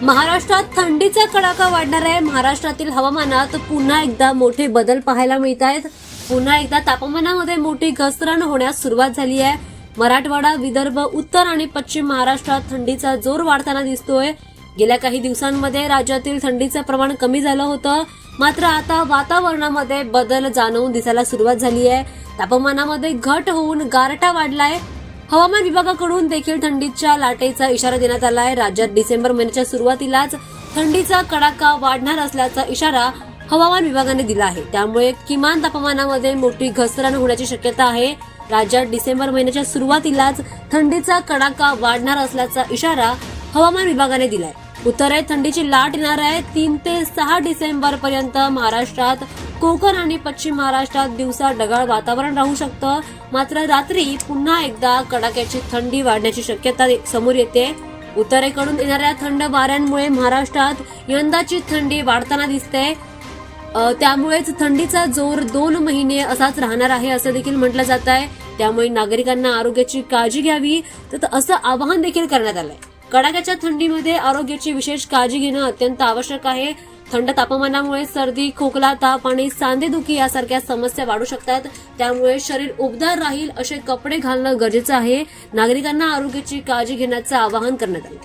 महाराष्ट्रात थंडीचा कडाका वाढणार आहे। महाराष्ट्रातील हवामानात पुन्हा एकदा मोठे बदल पाहायला मिळत आहेत। पुन्हा एकदा तापमानामध्ये मोठी घसरण होण्यास सुरुवात झाली आहे। मराठवाडा, विदर्भ, उत्तर आणि पश्चिम महाराष्ट्रात थंडीचा जोर वाढताना दिसतोय। गेल्या काही दिवसांमध्ये राज्यातील थंडीचं प्रमाण कमी झालं होतं, मात्र आता वातावरणामध्ये बदल जाणवून दिसायला सुरुवात झाली आहे। तापमानामध्ये घट होऊन गारठा वाढलाय। हवामान विभागाकडून देखील थंडीच्या लाटेचा इशारा देण्यात आलाय। राज्यात डिसेंबर महिन्याच्या सुरुवातीलाच थंडीचा कडाका वाढणार असल्याचा इशारा हवामान विभागाने दिला आहे। त्यामुळे किमान तापमानामध्ये मोठी घसरण होण्याची शक्यता आहे। राज्यात डिसेंबर महिन्याच्या सुरुवातीलाच थंडीचा कडाका वाढणार असल्याचा इशारा हवामान विभागाने दिलाय। उत्तरेत थंडीची लाट येणार आहे। 3 ते 6 डिसेंबर पर्यंत महाराष्ट्रात, कोकण आणि पश्चिम महाराष्ट्रात दिवसा ढगाळ वातावरण राहू शकतं, मात्र रात्री पुन्हा एकदा कडाक्याची थंडी वाढण्याची शक्यता समोर येते। उत्तरेकडून येणाऱ्या थंड वाऱ्यांमुळे महाराष्ट्रात यंदाची थंडी वाढताना दिसते। त्यामुळेच थंडीचा जोर 2 महिने असाच राहणार आहे असं देखील म्हटलं जात आहे। त्यामुळे नागरिकांना आरोग्याची काळजी घ्यावी असं आवाहन देखील करण्यात आलंय। कडाक्याच्या थंडीमध्ये आरोग्याची विशेष काळजी घेणं अत्यंत आवश्यक आहे। थंड तापमानामुळे सर्दी, खोकला, ताप आणि सांधेदुखी यासारख्या समस्या वाढू शकतात। त्यामुळे शरीर उबदार राहील असे कपडे घालणं गरजेचं आहे। नागरिकांना आरोग्याची काळजी घेण्याचं आवाहन करण्यात आलं।